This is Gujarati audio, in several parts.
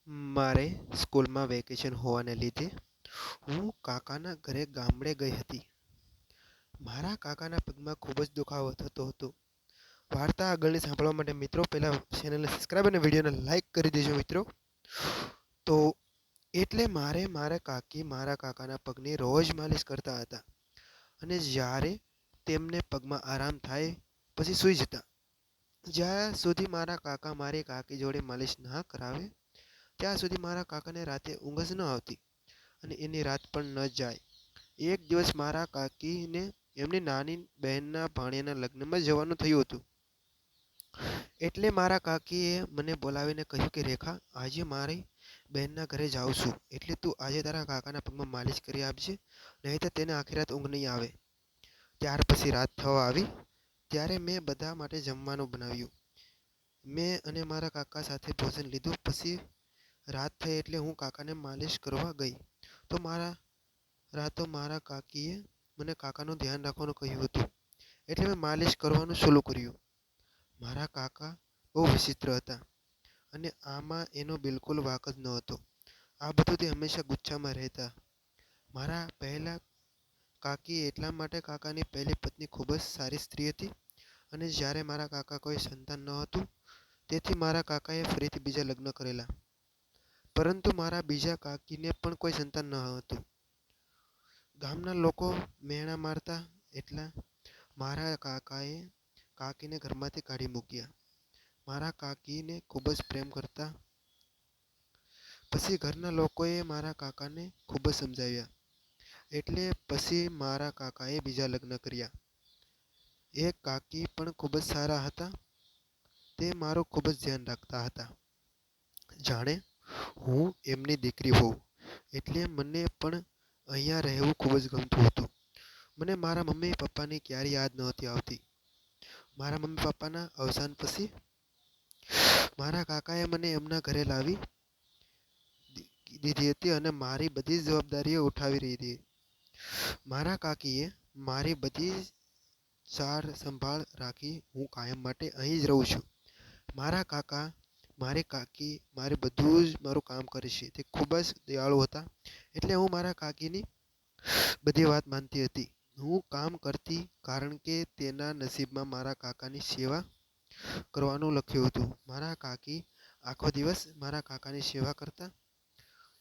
મારે સ્કૂલમાં વેકેશન હોવાને લીધે હું કાકાના ઘરે ગામડે ગઈ હતી. મારા કાકાના પગમાં ખૂબ જ દુખાવો થતો હતો. વાર્તા આગળની સાંભળવા માટે મિત્રો પહેલાં ચેનલને સબસ્ક્રાઈબ અને વિડીયોને લાઈક કરી દેજો મિત્રો. તો એટલે મારા કાકી મારા કાકાના પગની રોજ માલિશ કરતા હતા અને જ્યારે તેમને પગમાં આરામ થાય પછી સૂઈ જતા. જ્યાં સુધી મારા કાકા મારી કાકી જોડે માલિશ ના કરાવે ત્યાં સુધી મારા કાકાને રાતે ઊંઘ જ ન આવતી અને એની રાત પણ ન જાય. એક દિવસ મારા કાકીને એમની નાની બહેનના ભાણિયાના લગ્નમાં જવાનું થયું હતું. એટલે મારા કાકીએ મને બોલાવીને કહ્યું કે રેખા, આજે મારી બહેનના ઘરે જાઉં છું એટલે તું આજે તારા કાકાના પગમાં માલિશ કરી આપજે, નહીં તો તેને આખી રાત ઊંઘ નહીં આવે. ત્યાર પછી રાત થવા આવી ત્યારે મેં બધા માટે જમવાનું બનાવ્યું. મેં અને મારા કાકા સાથે ભોજન લીધું. પછી રાત થઈ એટલે હું કાકાને માલિશ કરવા ગઈ તો મારા કાકીએ મને કાકાનું ધ્યાન રાખવાનું કહ્યું હતું એટલે મેં માલિશ કરવાનું શરૂ કર્યું. મારા કાકા બહુ વિચિત્ર હતા અને આમાં એનો બિલકુલ વાંક જ નહોતો. આ બધું તે હંમેશા ગુસ્સામાં રહેતા. મારા પહેલા કાકી એટલા માટે કાકાની પહેલી પત્ની ખૂબ જ સારી સ્ત્રી હતી અને જ્યારે મારા કાકા કોઈ સંતાન ન હતું તેથી મારા કાકાએ ફરીથી બીજા લગ્ન કરેલા. પરંતુ મારા બીજા કાકીને પણ કોઈ સંતાન ન હતું. ગામના લોકો મેણા મારતા એટલે મારા કાકાએ કાકીને ઘરમાંથી કાઢી મૂક્યા. મારા કાકીને ખૂબ જ પ્રેમ કરતા. પછી ઘરના લોકોએ મારા કાકાને ખૂબ જ સમજાવ્યા એટલે પછી મારા કાકાએ બીજા લગ્ન કર્યા. એક કાકી પણ ખૂબ જ સારા હતા. તે મારું ખૂબ જ ધ્યાન રાખતા હતા. જાણે હું એમની દીકરી હોઉં એટલે મને પણ અહીંયા રહેવું ખૂબ જ ગમતું હતું. મને મારા મમ્મી પપ્પાની ક્યારેય યાદ નહોતી આવતી. મારા મમ્મી પપ્પાના અવસાન પછી મારા કાકાએ મને એમના ઘરે લાવી દીધી હતી અને મારી બધી જવાબદારીઓ ઉઠાવી દીધી. મારા કાકીએ મારી બધી સાર સંભાળ રાખી. હું કાયમ માટે અહીં જ રહું છું. મારા કાકા મારી કાકી બધું જ મારું કામ કરે છે. તે ખૂબ જ દયાળુ હતા એટલે હું મારા કાકીની બધી વાત માનતી હતી. હું કામ કરતી કારણ કે તેના નસીબમાં મારા કાકાની સેવા કરવાનું લખ્યું હતું. મારા કાકી આખો દિવસ મારા કાકાની સેવા કરતા.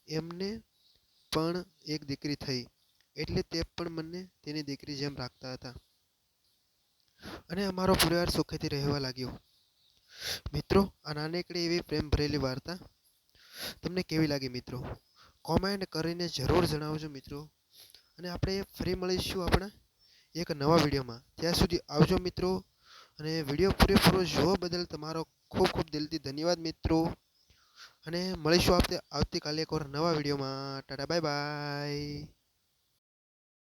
એમને પણ એક દીકરી થઈ એટલે તે પણ મને તેની દીકરી જેમ રાખતા હતા અને અમારો પરિવાર સુખેથી રહેવા લાગ્યો. મિત્રો, આ નાનકડી એવી પ્રેમ ભરેલી વાર્તા તમને કેવી લાગી મિત્રો? કોમેન્ટ કરીને જરૂર જણાવજો મિત્રો. અને આપણે ફરી મળીશું આપણા એક નવા વિડીયોમાં. ત્યાં સુધી આવજો મિત્રો. અને વિડીયો પૂરેપૂરો જોવા બદલ તમારો ખૂબ ખૂબ દિલથી ધન્યવાદ મિત્રો. અને મળીશું આવતીકાલે એક નવા વિડીયોમાં. Tata bye bye.